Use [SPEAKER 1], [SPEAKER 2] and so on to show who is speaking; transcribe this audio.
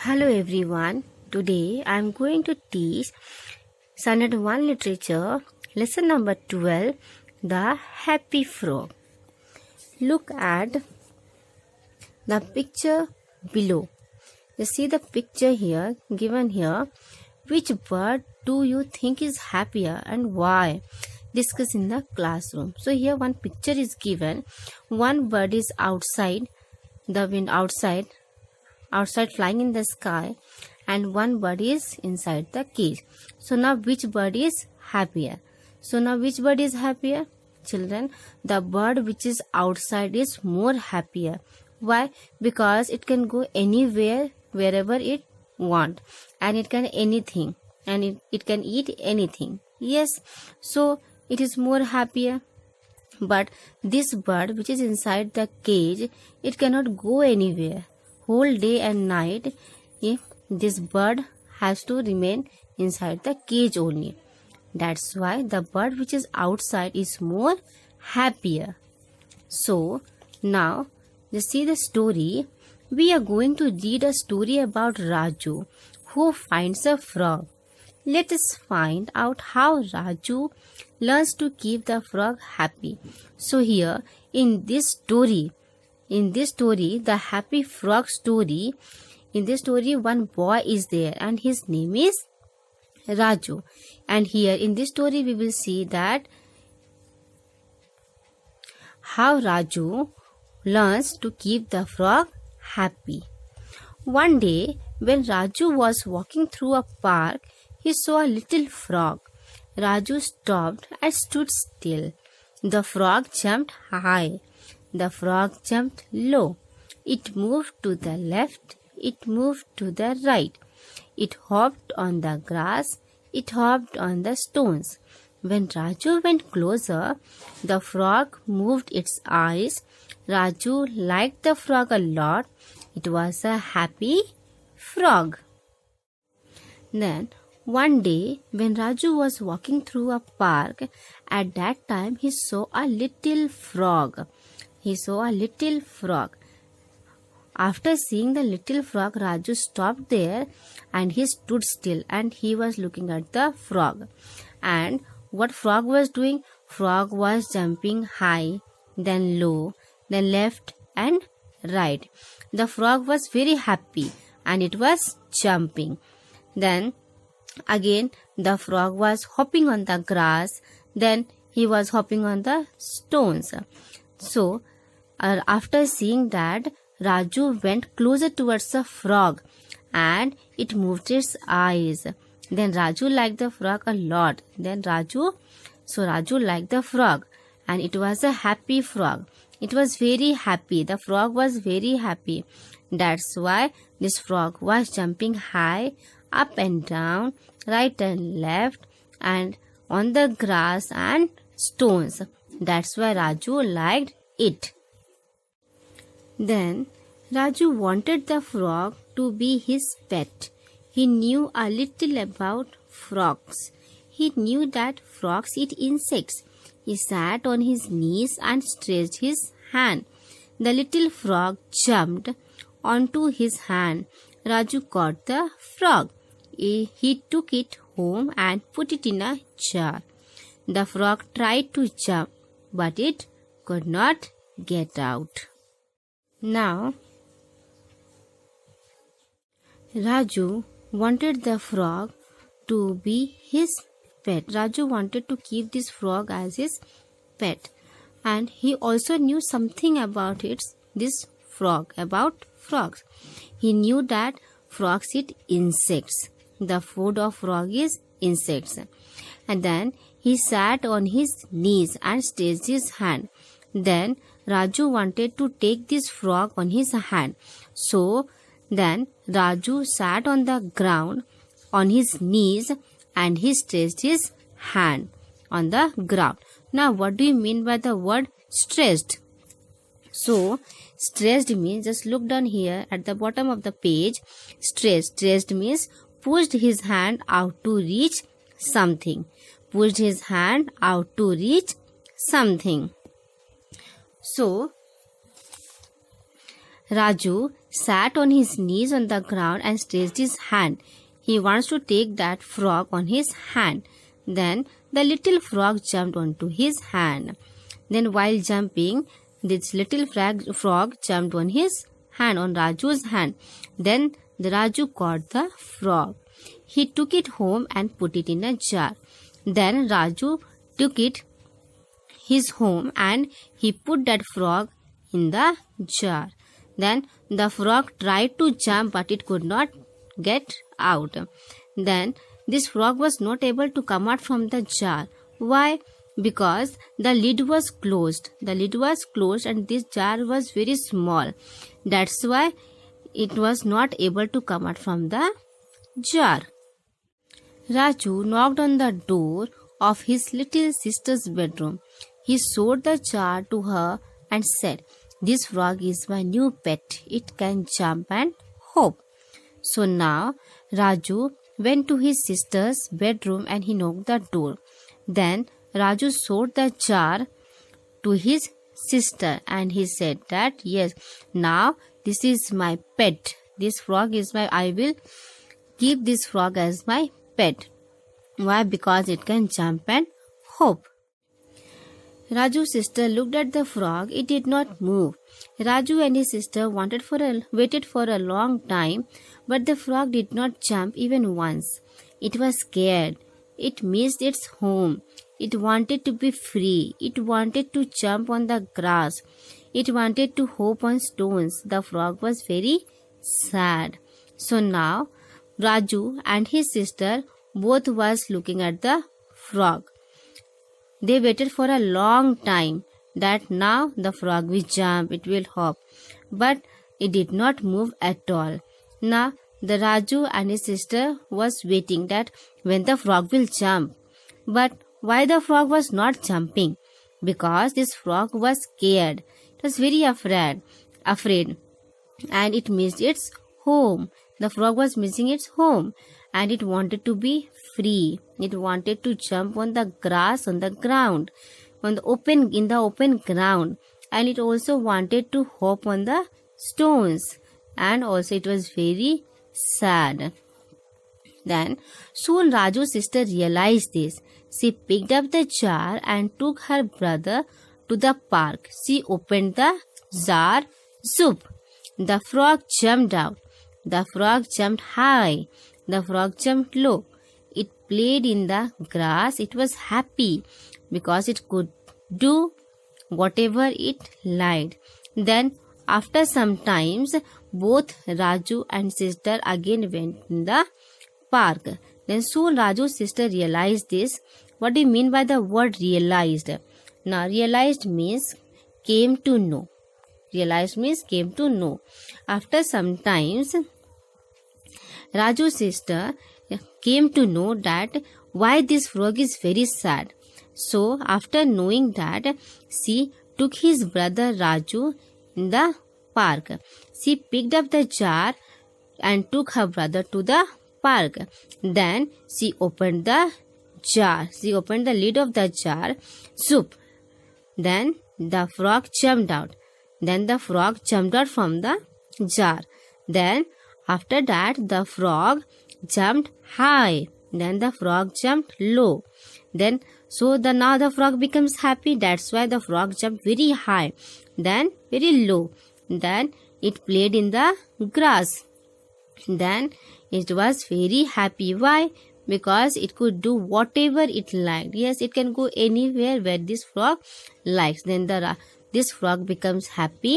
[SPEAKER 1] Hello everyone. Today I am going to teach Standard 1 Literature, lesson number 12, The Happy Frog. Look at the picture below. You see the picture here, given here. Which bird do you think is happier and why? Discuss in the classroom. So here one picture is given. One bird is outside, the wind outside flying in the sky, and one bird is inside the cage. So now which bird is happier? Children, the bird which is outside is more happier. Why? Because it can go anywhere, wherever it want, and it can anything, and it can eat anything. Yes, so it is more happier. But this bird which is inside the cage, it cannot go anywhere. Whole day and night, this bird has to remain inside the cage only. That's why the bird which is outside is more happier. So now you see the story. We are going to read a story about Raju, who finds a frog. Let us find out how Raju learns to keep the frog happy. So here in this story, the happy frog story, in this story one boy is there and his name is Raju. And here in this story we will see that how Raju learns to keep the frog happy. One day when Raju was walking through a park, he saw a little frog. Raju stopped and stood still. The frog jumped high. The frog jumped low. It moved to the left. It moved to the right. It hopped on the grass. It hopped on the stones. When Raju went closer, the frog moved its eyes. Raju liked the frog a lot. It was a happy frog. Then one day when Raju was walking through a park, at that time he saw a little frog. After seeing the little frog, Raju stopped there and he stood still and he was looking at the frog. And what frog was doing? Frog was jumping high, then low, then left and right. The frog was very happy and it was jumping. Then again the frog was hopping on the grass, then he was hopping on the stones. So after seeing that, Raju went closer towards the frog and it moved its eyes. Then Raju liked the frog a lot. Raju liked the frog and it was a happy frog. It was very happy. The frog was very happy. That's why this frog was jumping high, up and down, right and left, and on the grass and stones. That's why Raju liked it. Then Raju wanted the frog to be his pet. He knew a little about frogs. He knew that frogs eat insects. He sat on his knees and stretched his hand. The little frog jumped onto his hand. Raju caught the frog. He took it home and put it in a jar. The frog tried to jump, but it could not get out. Now, Raju wanted the frog to be his pet. Raju wanted to keep this frog as his pet. And he also knew something about about frogs. He knew that frogs eat insects. The food of frog is insects. And then he sat on his knees and stretched his hand. Then Raju wanted to take this frog on his hand. So then Raju sat on the ground on his knees and he stretched his hand on the ground. Now what do you mean by the word stretched? So stretched means, just look down here at the bottom of the page. Stretched means pushed his hand out to reach something. So Raju sat on his knees on the ground and stretched his hand. He wants to take that frog on his hand. Then the little frog jumped onto his hand. Then while jumping, this little frog jumped on his hand, on Raju's hand. Then the Raju caught the frog. He took it home and put it in a jar. Then Raju took it his home and he put that frog in the jar. Then the frog tried to jump but it could not get out. Then this frog was not able to come out from the jar. Why? Because the lid was closed. The lid was closed and this jar was very small. That's why it was not able to come out from the jar. Raju knocked on the door of his little sister's bedroom. He showed the jar to her and said, "This frog is my new pet. It can jump and hop." So now Raju went to his sister's bedroom and he knocked the door. Then Raju showed the jar to his sister and he said that, "Yes, now this is my pet. This frog is I will keep this frog as my pet." Why? Because it can jump and hop. Raju's sister looked at the frog. It did not move. Raju and his sister waited for a long time, but the frog did not jump even once. It was scared. It missed its home. It wanted to be free. It wanted to jump on the grass. It wanted to hop on stones. The frog was very sad. So now Raju and his sister both was looking at the frog. They waited for a long time that now the frog will jump, it will hop. But it did not move at all. Now the Raju and his sister was waiting that when the frog will jump. But why the frog was not jumping? Because this frog was scared. It was very afraid. And it missed its home. The frog was missing its home. And it wanted to be free. It wanted to jump on the grass, on the ground, in the open ground. And it also wanted to hop on the stones. And also it was very sad. Then soon Raju's sister realized this. She picked up the jar and took her brother to the park. She opened the jar. Zoop! The frog jumped out. The frog jumped high. The frog jumped low. It played in the grass. It was happy because it could do whatever it liked. Then after some times, both Raju and sister again went in the park. Then soon Raju's sister realized this. What do you mean by the word realized? Now realized means came to know. Realized means came to know. After some times, Raju's sister came to know that why this frog is very sad. So after knowing that, she took his brother Raju in the park. She picked up the jar and took her brother to the park. Then she opened the jar. She opened the lid of the jar. Zoop! Then the frog jumped out. Then the frog jumped out from the jar. Then after that the frog jumped high. Then the frog jumped low. Then now the frog becomes happy. That's why the frog jumped very high. Then very low. Then it played in the grass. Then it was very happy. Why? Because it could do whatever it liked. Yes, it can go anywhere where this frog likes. Then this frog becomes happy